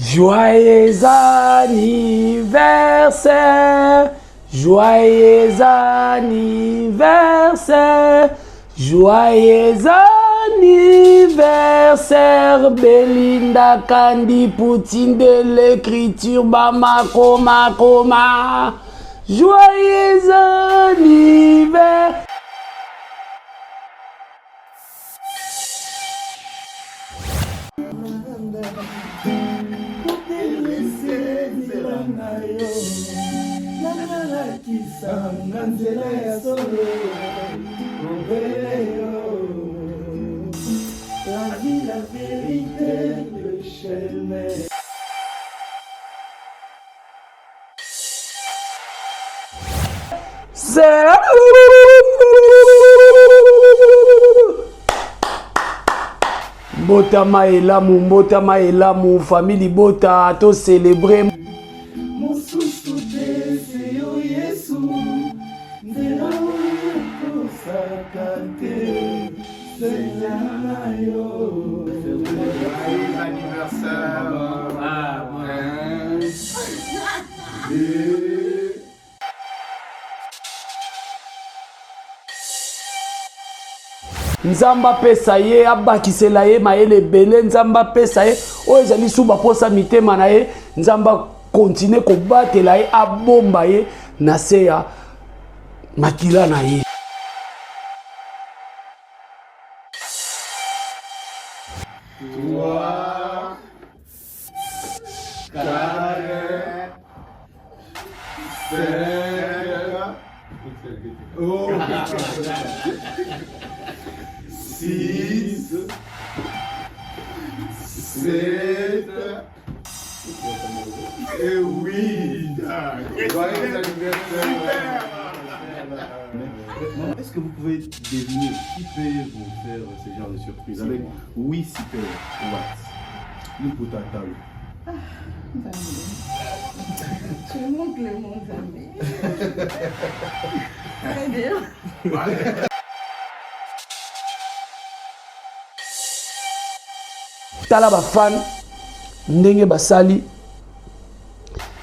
Joyeux anniversaire, joyeux anniversaire, joyeux anniversaire, Belinda Kandi, Poutine de l'écriture, Bama Koma Koma. Joyeux anniversaire. La vie, la vérité, le chemin. Mbotama elamu, famille bota, to célébrer. Mosusu te seyo Yesu, nzela oyo kosaka te, nzela na yo. Joyeux anniversaire. Nzamba pesa ye abakisela ye mayele bele, nzamba pesa ye oyo ezali suba posa mitema na ye, nzamba continue kobatela ye abomba ye na se ya makila na ye. Trois, quatre, cinq, six, sept et huit. Joyeux anniversaire. Est-ce que vous pouvez deviner qui peut vous faire ce genre de surprise avec 8 super watts? Nous pour ta table. Tu me montres le monde, ami. Très bien. Tala ba fan ndenge basali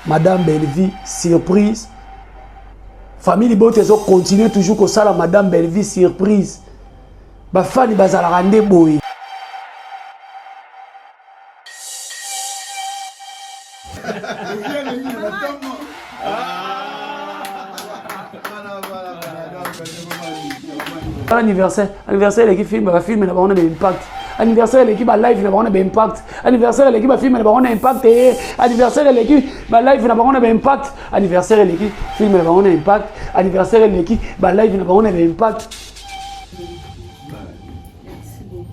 Madame Bellevie surprise. Famille Botezo continue toujours que ça la Madame Bellevie surprise. Ba fan bazala rande boy. Anniversaire l'équipe film va filmer na bana impact. Anniversaire l'équipe à live na bana impact. Anniversaire l'équipe va filmer na bana impact et anniversaire l'équipe va live na bana impact. Anniversaire l'équipe filme na bana impact. Anniversaire l'équipe va live na bana impact. Merci beaucoup.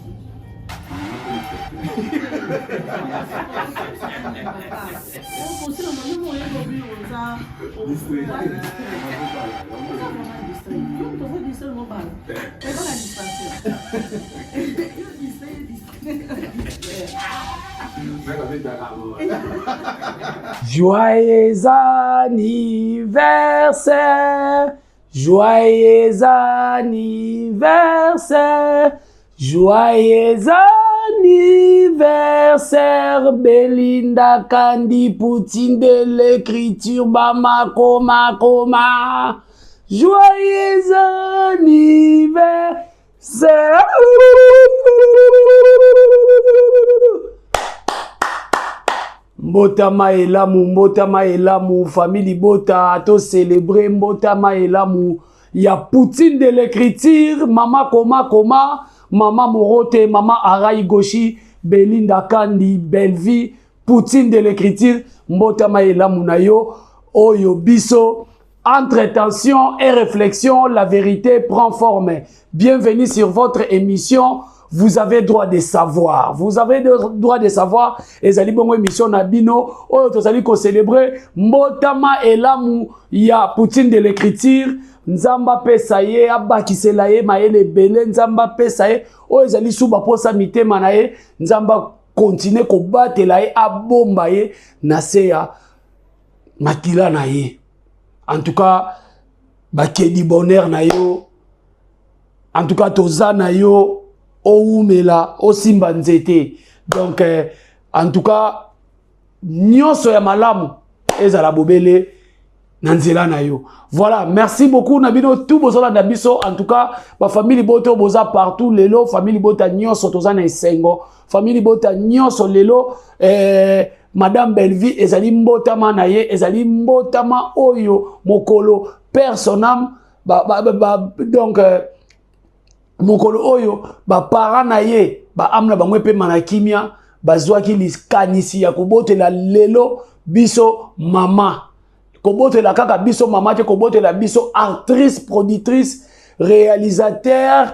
Joyeux anniversaire, joyeux anniversaire, joyeux anniversaire, Belinda Kandi, Poutine de l'écriture, Bama Koma Koma. Joyeux anniversaire. Mbotama elamu, famille bota, to célébrer mbotama elamu. Ya Poutine de l'écriture, Mama Koma Koma, Mama Morote, Mama Arai Goshi, Belinda Kandi, Bellevie, Poutine de l'écriture, mbotama elamu na yo, oyo biso. Entre tension et réflexion, la vérité prend forme. Bienvenue sur votre émission. Vous avez droit de savoir. Vous avez droit de savoir. Et zali bongo émission Nabino. Oh, to zali ko célébrer. Mbotama elamu ya Poutine de l'écriture. Nzamba pesa ye abakisela ye mayele bele. Nzamba pesa ye. Oh, zali suba posa mitema na ye. Nzamba continue ko batela ye abomba ye na se ya makila na ye. En tout cas, bakedi bonheur na yo. En tout cas, toza na yo. Oumela, Osimba nzete. Donc, en tout cas, nyonso ya malamu ezala bobele na nzela na yo. Voilà, merci beaucoup Nabino tout bozola na biso. En tout cas, ma famille boto boza partout lelo, famille bota nyonso toza na esengo, famille bota nyonso lelo Madame Bellevie ezali mbotama na ye, ezali mbotama oyo mokolo personam donc mokolo oyo ba para na ye ba amna bangwe pe manakimia bazwaki likanisi ya kobotela lelo biso mama, kobotela kaka biso mama te, kobotela biso actrice, productrice, réalisateur,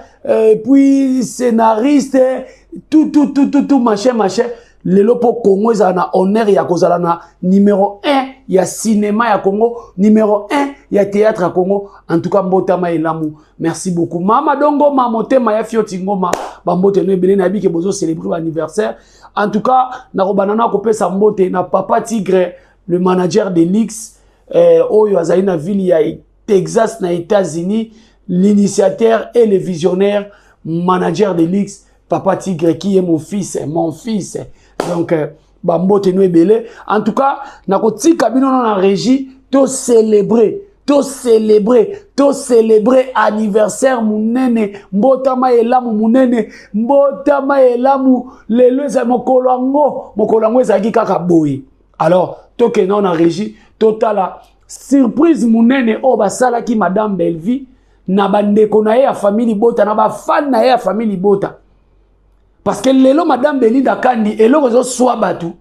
puis scénariste, tout machin. Lelo po Congo ezala na honneur ya kozala na numéro 1 ya cinéma ya Congo, numéro 1 ya théâtre ya Congo. En tout cas mbotama elamu. Merci beaucoup. Mama dongo mamotema ya Fioti Ngoma bambote no ebele na biki bozo célébrer l'anniversaire. En tout cas na robanana ko pesa mbote na Papa Tigre, le manager de Lix oyo azali na ville ya Texas na États-Unis, l'initiateur et le visionnaire manager de Lix, Papa Tigre qui est mon fils. Donc bambote no ebele. En tout cas na kotika bino na régie to célébrer anniversaire munene, mbotama elamu munene, mbotama elamu lelo za mokolango ezaki kaka boye. Alors toke na régie totala surprise munene o basala ki Madame Bellevie na bandeko na ye ya famille bota na ba fan na ye ya famille bota. Parce que lelo Madame Belinda Kandi eloko zo swa batu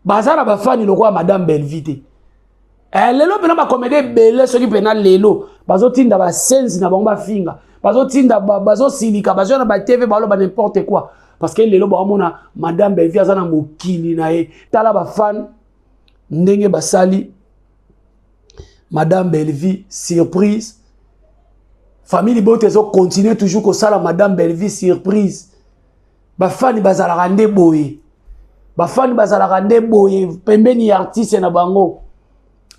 bazara ba fan lokwa Madame Bellevie. Lelo pena ba comédie belle soki pena lelo bazo tinda ba sense na bango ba finga bazo tinda bazo silika bazo na ba TV ba lo ba n'importe quoi parce que lelo ba mona Madame Bellevie azana mokili na ye tala ba fan ndenge basali Madame Bellevie surprise. Famille bote zo continuer toujours ko sala Madame Bellevie surprise. Ba fan bazala rande boye. Ba fan bazala rande boye pembeni artiste na bango.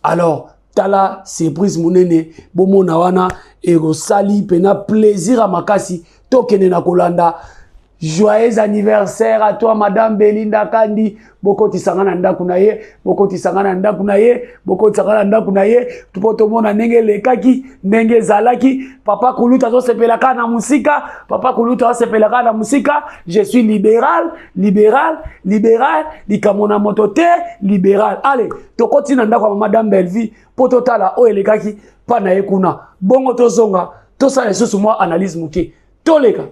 Alors tala surprise munene bomona wana ego sali pena plaisir à makasi tokene na kolanda. Joyeux anniversaire à toi Madame Belinda Kandi. Boko tisangana ndaku na ye, boko tisangana ndaku na ye, boko tisangana ndaku na ye. Tupoto mona nenge lekaki, nenge zalaki. Papa Kuluta zo sepelaka na musika, Papa Kuluta zo sepelaka na musika. Je suis libéral, likamona motote, libéral. Allez, tokoti na ndaku Madame Bellevie, poto tala o elekaki pa na ye kuna. Bongo tozonga, tosala susu moi analyse muke. Toleka.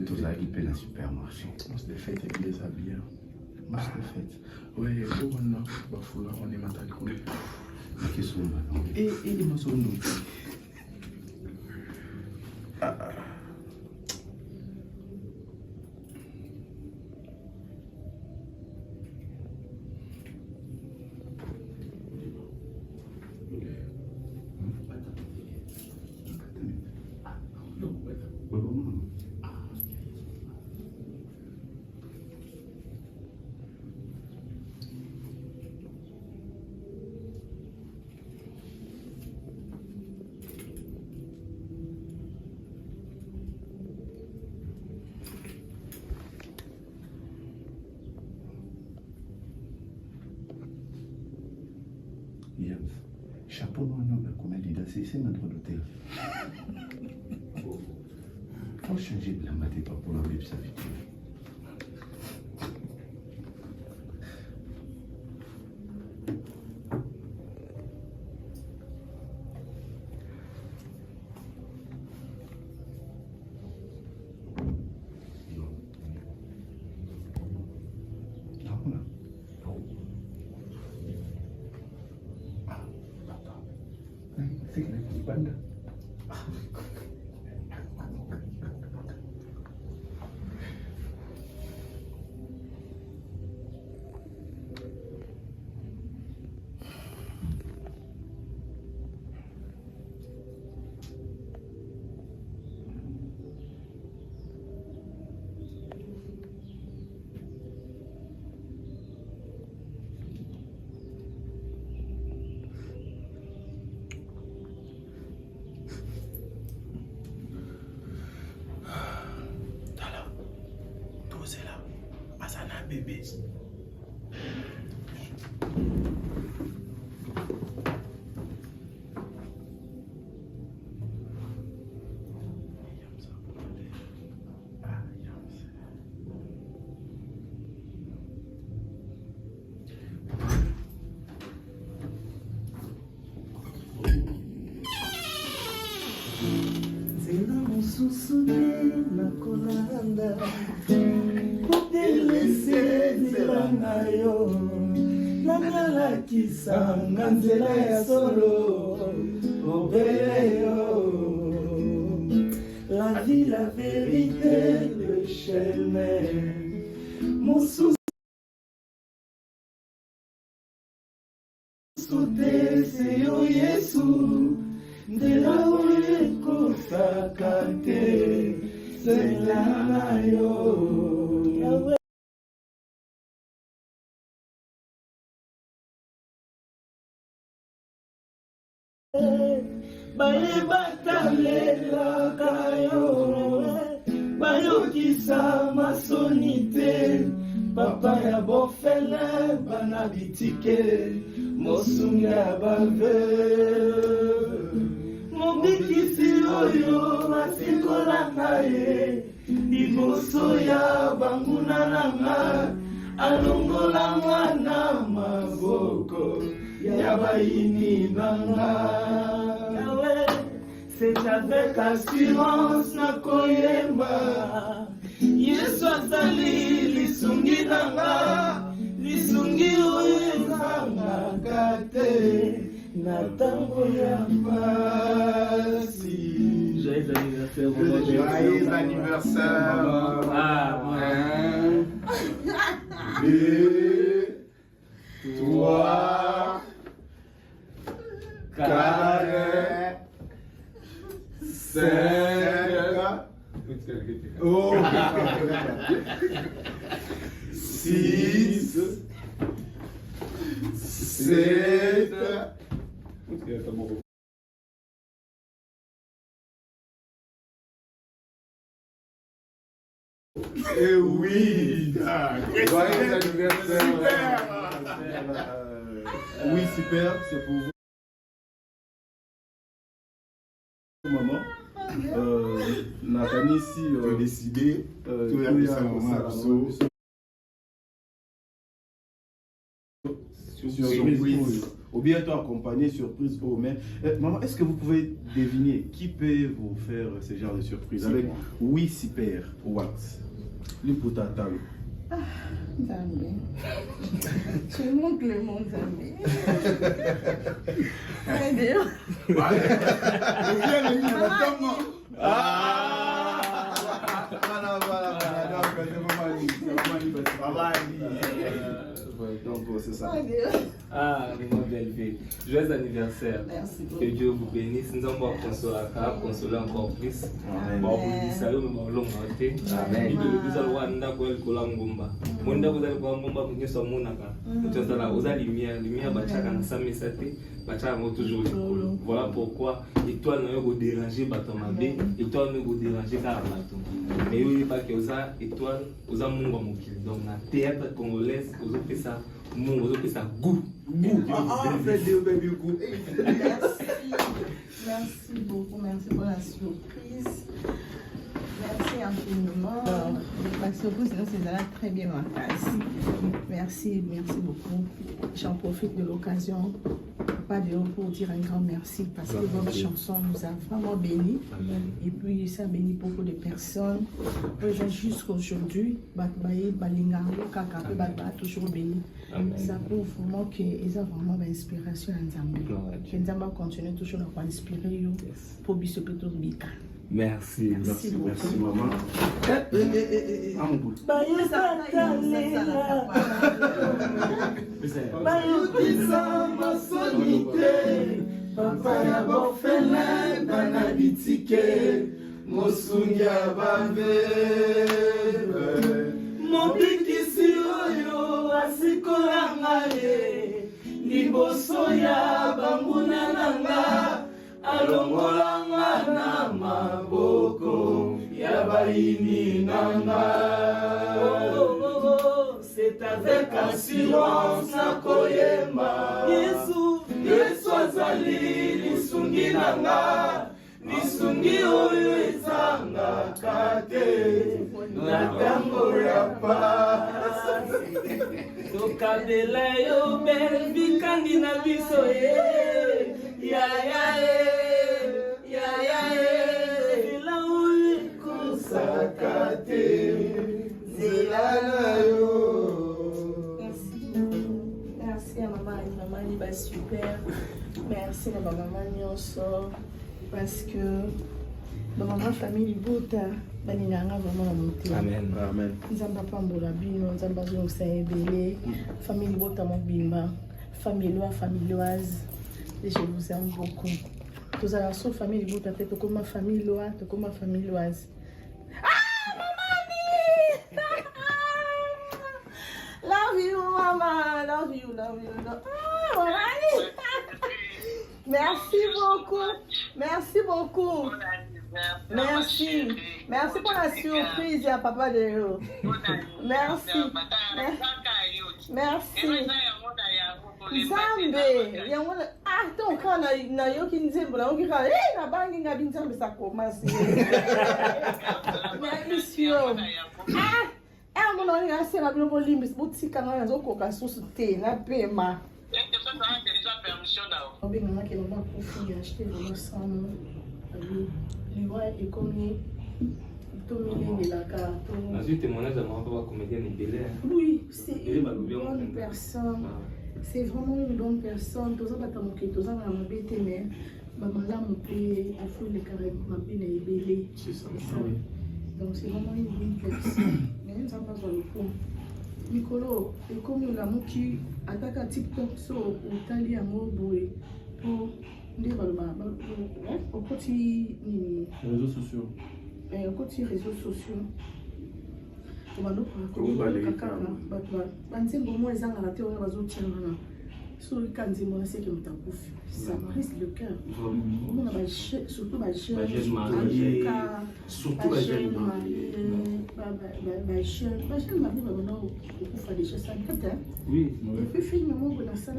Tous à hyper supermarché. On se défait et les habillés. Match de fête. Oui, on est matin. Qu'est-ce qu'on va? Et les morceaux de nous. Chapeau noir, non, comme elle dit, c'est notre hôtel. Faut changer de la matinée pour la vivre sa vie. Bébé. Zela mosusu te nakolanda kotelese nzela na yo nangalakisanga nzela ya solo obele yo la vie la vérité le chemin mosusu te se yo Yesu nzela oyo ekosaka te nzela na yo Yawe. Bayebaka lelaka yo bayokisa masoni te papa ya bofele bana bitike mosunga ya baveuve mobikisi oyo basikola na ye liboso ya banguna nanga alongolanga na maboko ya bayini banga c'est avec assurance nakoyemba Yesu azali lisungi nanga lisungi oyo ezangaka te na ntango ya pasi. Joyeux anniversaire. Joyeux anniversaire. 1, 2, 3, 4, 5, oh, 6, 7, et 8. Joyeux anniversaire. Oui, super, c'est pour vous. Maman, Nathalie, si Décidé, tout y a a pu savoir. surprise, ou bien toi accompagné surprise pour mais maman, est-ce que vous pouvez deviner qui peut vous faire ce genre de surprise avec oui super what l'important Nzambe. Tu montres le monde, Nzambe. D'ailleurs. Donc c'est ça. Ah, maman Belle-Vie. Joyeux anniversaire. Merci beaucoup. Que Dieu vous bénisse. Nous allons consoler encore plus. Bon, vous savez, nous allons monter. Amen. Nous allons vous ngumba. Monda vous allez voir ngumba pour que soit monaka. Nous allons vous lumière, lumière bachaka na samisate, bachaka mo toujours. Voilà pourquoi étoile ne vous déranger batomabé, étoile ne vous déranger car bato. Mais oui pas que ça étoile, vous a munga mokili. Donc na théâtre congolaise, vous avez ça. Vous avez ça goût. Merci. Merci beaucoup. Merci pour la surprise. Merci infiniment. La surprise, sinon, c'est là très bien ma face. Merci beaucoup. J'en profite de l'occasion, pas de haut pour dire un grand merci parce que votre chanson nous a vraiment bénis. Et puis, ça bénit beaucoup de personnes. Jusqu'à aujourd'hui, toujours béni. Ça prouve vraiment qu'ils ont vraiment d'inspiration en Zambie. Que Zambie continue toujours à inspirer pour Bissop et Bika. Merci. Merci beaucoup. Merci maman. Ah mon boule. Bayotisa masonite papa ya bofele bana bitike mosungia bambe mobikisi oyo asikola ngaye liboso ya bambuna nanga alongolanga na maboko ya baini nanga. C'est avec assurance na koyema Yesu azali lisungi nanga lisungi oyo ezanga kate na tango ya pasi tokabela yo bikangi na biso ya zela oyo kosakate zela na yo. Merci à maman et maman, il va super. Merci à ma maman Nyonso parce que ma maman famille Bota baninganga vraiment monter. Amen. Amen. Nzamba pambola bino, nzamba zo saebele, famille Bota mobimba, familioise. Et je vous aime beaucoup. Tous à la famille Bota peut comme ma famille loa, comme ma familioise. Love you, mama. Love you. Merci beaucoup. Merci pour la surprise à papa de yo. Merci. Nzambe, yangona donc na yo ki nzembo na oki ka na bangi ngabi nzambe ça commence. Merci. Mon nom est assez rapide pour l'imbi, boutique quand on a un sous thé, la paiement. On va maman qui m'a confié acheter le ensemble. Les voix et comme tout le monde est là car. Ensuite témoignage de mon papa comédienne Bélé. Oui, c'est une bonne personne. C'est vraiment une bonne personne. Tous les gens qui tous les gens m'ont bêté mais maman là mon père a fait le carré m'a bien ébélé. C'est ça. Donc c'est vraiment une bonne personne. Mais nous sommes pas dans le fond. Nicolo, et comme la mouki attaque TikTok sur l'Italie à Moboé pour dire au côté Réseaux sociaux. Au côté réseaux sociaux. On va nous ça brise le cœur. Surtout ma jeune mariée, surtout ma jeune mariée, ma jeune mariée, déjà ça. Oui. Et puis finalement,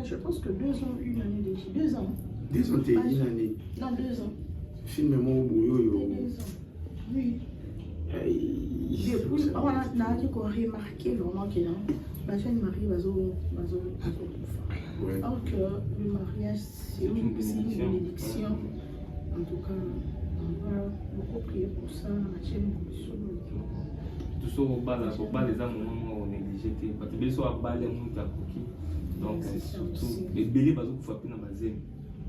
je pense que 2 ans, une année déjà. 2 ans. 2 ans, t'es une année. Non, 2 ans. Filme-moi au boulot. 2 ans. Oui. Depuis, on a remarqué vraiment que ma jeune mariée va Ouais. alors que le mariage, c'est une bénédiction. En tout cas, on va beaucoup prier pour ça. Tout ça au bas, les âmes, on est négligé te bato ebele so abale moto akoki donc surtout ebele bazokufa mpe na bazemi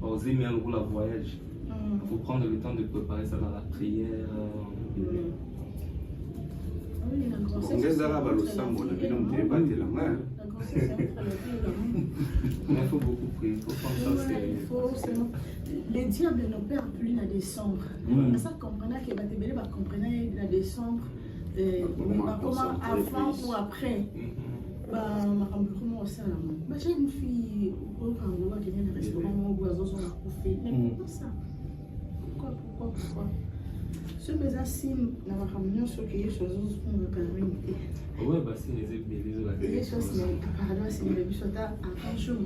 bazemi ya lokola voyage. Il faut prendre le temps de préparer ça dans la prière. ongezaka balosambo na bino motebatela Il faut beaucoup prier, il faut prendre ça sérieux. Les diables ne perdent plus la décembre. Ça comprenait que Batebele va comprendre la décembre. Comment avant ou après. J'ai une fille au Congo qui vient de restaurant au oiseau sur la coiffée. Mais pourquoi ça? Pourquoi? Ce que j'ai si n'a pas ramené ce qui est chose pour me permettre. Ouais, bah c'est les les choses, mais pardon, c'est le but un grand jour.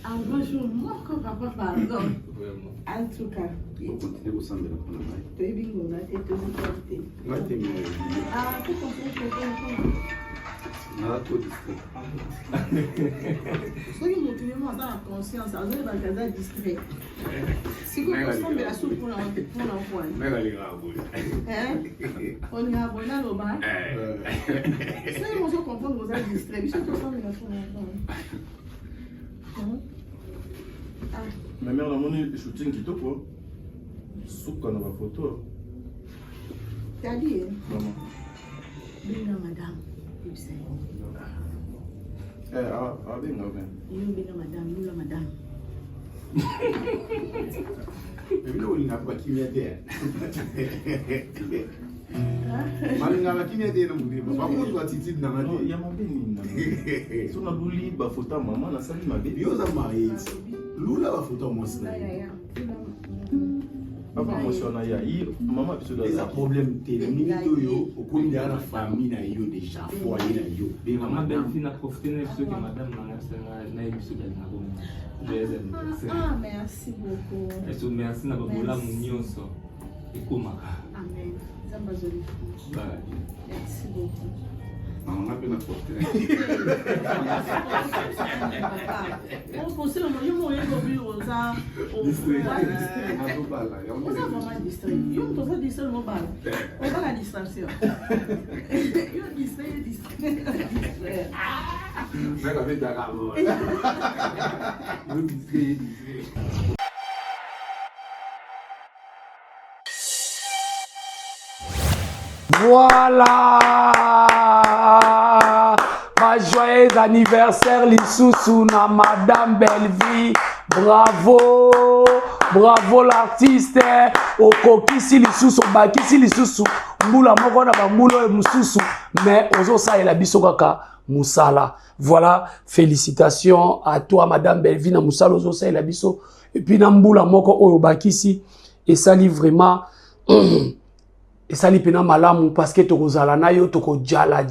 Un grand jour, moi, comme papa, pardon. En tout cas, on continue au centre de la Panama. tu es bingo, là, tu es tout qualité. Moi, tu es Ah, tout à fait. Soki motivé moi dans la conscience, alors je vais regarder distrait. Si vous consommez de la soupe pour l'envoi. Mais elle est grave. On est abonné au bas. Si vous comprenez vous êtes distrait, vous consommez de la soupe pour l'envoi. Ma mère a monné le shooting qui te quoi. Souka na ba photo. T'as dit? Maman. Bien madame. Ben. Madame. Mais là, on n'a pas qui vient d'air. Malinga qui vient d'air, on va pas attitude dans la vie. Il y a ma béni. Si on a voulu ba photo maman, na sali ma béni. Yo za marié. Lula ba photo moi ça. Papa moi si on a yaï, maman biso da. Les problèmes télémique yo, au coin de la famille na yo déjà, foyer na yo. Maman Belfine a profité de ce que madame n'a eu ce qu'elle n'a pas. Ah, merci beaucoup. Et so merci na babola munyoso. Ekomaka. Amen. Zambazoli. Merci beaucoup. Maman a bien apporté. On pense que le moyen de vivre aux arts, on va vraiment distraire. On va distraire mon bal. On va la distraction. On distraire. Mais la vie d'Arabo. On distraire. Voilà, ma joyeux anniversaire Lisusu na Madame Bellevie. Bravo l'artiste. Okokisi Lisusu, bakisi Lisusu. Mbula moko na bambulo mususu, mais ozo sa ela biso kaka musala. Voilà, félicitations à toi Madame Bellevie na musala ozo sa ela biso. Et puis na mbula moko oyo bakisi et ça livre vraiment et ça lipena malamu parce que tokozala na yo toko jala.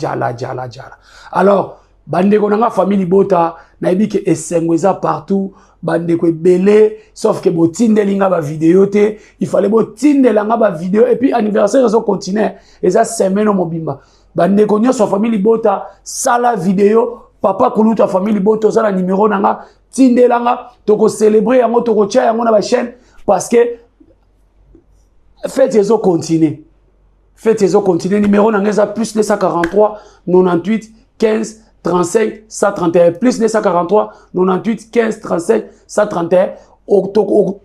Alors bandeko nanga famille bota na ebi ke esengweza partout bandeko ebele sauf que botindelinga ba vidéo te il fallait botindelanga ba vidéo et puis anniversaire zo continuer eza semaine mobimba bandeko nyoso famille bota sala vidéo papa kuluta famille bota sala numéro nanga tindelanga toko célébrer yango toko tia yango na ba chaîne parce que faites zo continuer. Faites les autres continuer. Numéro n'engagez plus 243 98 15 35 131. Plus 243 98 15 35 131.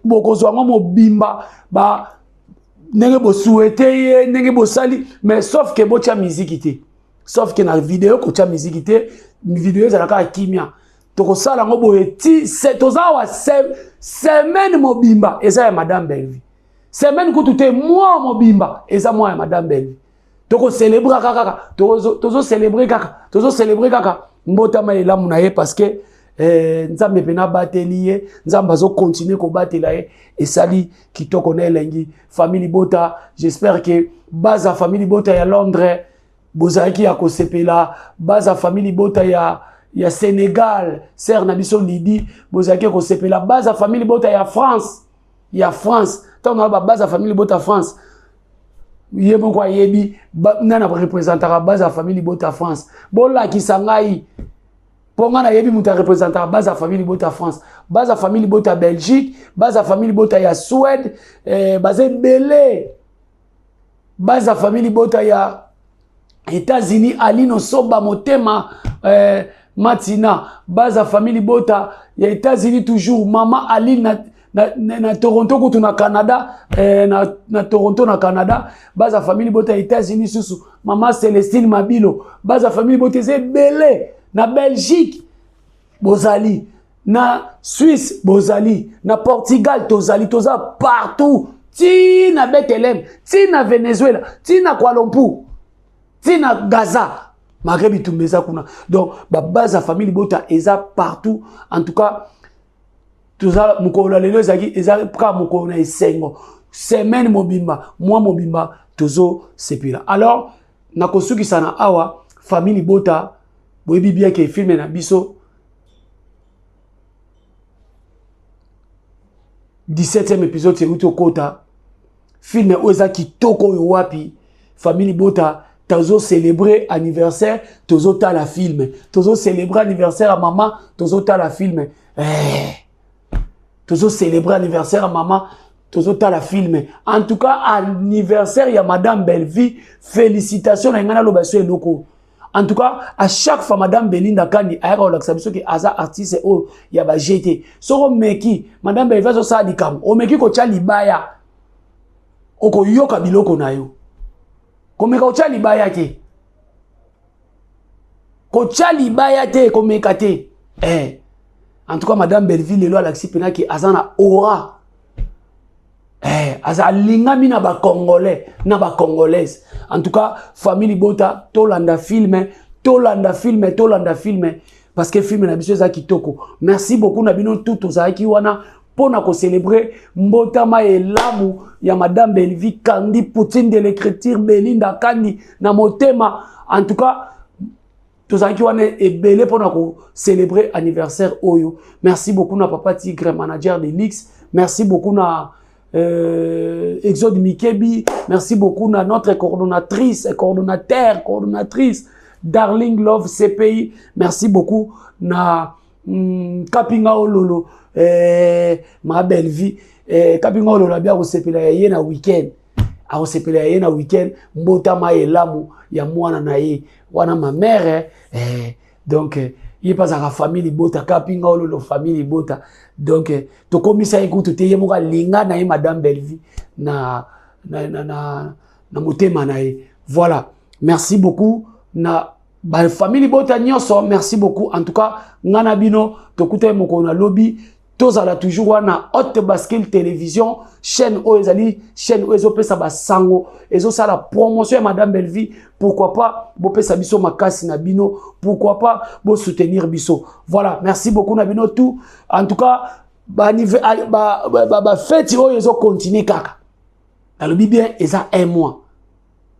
Bokozwanga mobimba ba nenge bo souhaiter nenge bo sali mais sauf que bo tia musique té. Sauf que na vidéo ko tia musique té, vidéo za ka kimia. Toko sala ngo boye ti c'est tozawa semaine mobimba eza ya Madame Bellevie. Semaine que tout est moi mobimba et ça moi Madame Bellevie. Toko célébrer kaka, tozo célébrer kaka. Mbota maïla munaye parce que nzambe pena batelier, nzamba zo continuer ko batela et sali kitoko na elengi famille bota. J'espère que base famille bota ya Londres, bozaki ya ko sepela, base famille bota ya Sénégal, sœur Nabiso Lidi, bozaki ko sepela, base famille bota ya France. Il y a France. Tant on a la base à famille Bota France. Il y a beaucoup yebi nana représenter la base à famille Bota France. Bon là qui sangai. Pour moi na yebi muta représenter la base à famille Bota France. Base à famille Bota Belgique, base à famille Bota ya Suède, base Belé. Base à famille Bota ya États-Unis Alino Soba Motema Matina Baza famille Bota ya États-Unis toujours Mama Aline na Toronto kutu na Canada na Toronto na Canada Baza famille Bota États-Unis susu Mama Célestine Mabilo Baza famille Bota Belé na Belgique Bozali na Suisse Bozali na Portugal Tozali Toza partout ti na Bethlehem ti na Venezuela ti na Kuala Lumpur ti na Gaza malgré bitumbeza kuna donc ba base famille Bota eza partout en tout cas toza mukolo lelo ezaki eza ka mukolo na esengo semaine mobimba mois mobimba tozo sepila alors na kosukisa na awa famille Bota boyebi bien ke film na biso 17e épisode c'est uto kota film oza kitoko yo wapi famille Bota tozo célébrer anniversaire tozo ta la film tozo célébrer anniversaire à maman tozo ta la film tozo célébrer anniversaire à maman tozo ta la film en tout cas anniversaire ya madame Bellevie félicitations na ngana lobaso eloko en tout cas à chaque fois madame Belinda Kandi ayaka olakisa biso ki aza artiste o ya ba GT soko meki madame Bellevie so sa likam o meki ko tia libaya oko yoka biloko na yo komeka ocha libaya te kocha libaya te komeka te en tout cas madame Belleville lelo alaxi pena ki azana aura aza lingami na ba congolais na ba congolaise en tout cas famille Bota tolanda film parce que film na biso za kitoko merci beaucoup na bino tout ozaki wana pona ko célébrer mbotama elamu ya madame Bellevie Kandi Poutine de l'écriture Belinda Kandi na motema en tout cas tozaki wana ebele pona ko célébrer anniversaire oyo merci beaucoup na papa Tigre manager de Lix merci beaucoup na Exode Mikebi merci beaucoup na notre coordonnatrice Darling Love CPI merci beaucoup na Kapinga Ololo ma belle vie Kapinga Ololo bia ko sepela ye na weekend a ko sepela ye na weekend mbotama elamu ya mwana na ye wana ma mère donc il pas à la famille Bota Kapinga Ololo famille Bota donc to komisa écoute te ye moka linga na ye madame Bellevie na motema na ye voilà merci beaucoup na ba famille Bota nyonso merci beaucoup en tout cas ngana bino tokute moko na lobby tozala toujours wana Hot Basket télévision chaîne oezali chaîne oezo pesa ba sango ezo sala promotion ya madame Bellevie pourquoi pas bo pesa biso makasi na bino pourquoi pas bo soutenir biso voilà merci beaucoup na bino tout en tout cas ba fête oezo continuer kaka na lobi bien eza un mois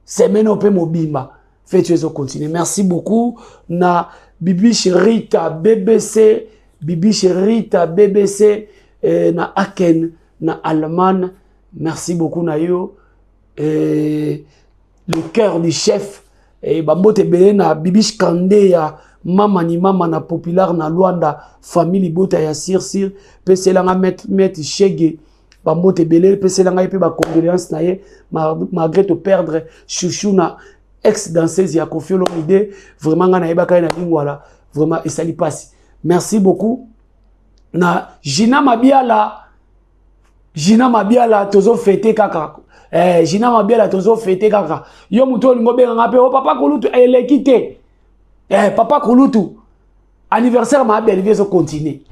semaine ope mobimba fête oezo continuer merci beaucoup na Bibi Chérita BBC na Aken na Allemagne merci beaucoup na yo le cœur du chef bambote belé na Bibi Kande ya mama na populaire na Luanda famille Bota ya sir pese langa met Chege bambote belé pese langa pe ba condoléances na ye malgré te perdre chouchou na ex danseuse ya Koffi Olomide vraiment nga na yebaka na lingwala vraiment esali pasi merci beaucoup na Gina Mabiala tozo fêter kaka Gina Mabiala tozo fêter kaka yo muto lingo benga pe o papa Kulutu elekite papa Kulutu anniversaire ma Bellevie zo continuer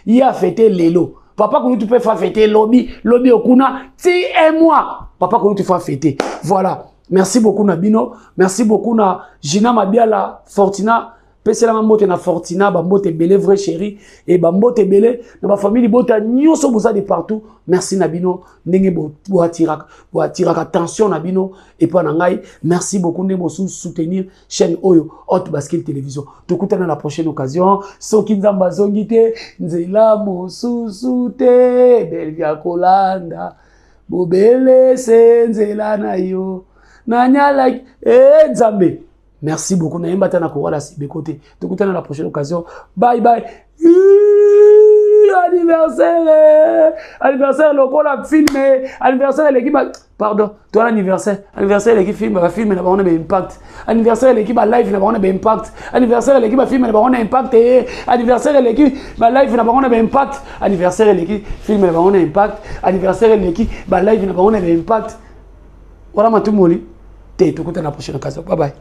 il a fêté lelo papa Kulutu peut faire fêter lobby okuna ti un mois papa Kulutu fait fêter voilà merci beaucoup na bino merci beaucoup na Gina Mabiala Fortina pese la mbote na Fortina bambote belé vrai chéri et bambote belé na ba famille Bota nyonso boza de partout merci na bino ndenge bo attiraka attention na bino et pas na ngai merci beaucoup ne bo soutenir chaîne oyo Hot Basket télévision tokutana la prochaine occasion soki nzamba zongite nzela mosusu te Bellevie kolanda bobele senzela na yo nanyala nzambe. Merci beaucoup. Naïm Batana Kora, la côté. Donc, on a la prochaine occasion. Bye bye. anniversaire. Anniversaire, le col a filmé. Anniversaire, l'équipe a... Pardon, toi l'anniversaire. Anniversaire, l'équipe filme, va filmer, on a un impact. Anniversaire, l'équipe a live, on a un impact. Anniversaire, l'équipe a filmé, on a un impact. Anniversaire, l'équipe a live, on a un impact. Anniversaire, l'équipe filme, on a un impact. Anniversaire, l'équipe a live, on a un impact. Voilà, ma tout moli. T'es tout côté la prochaine occasion. Bye bye.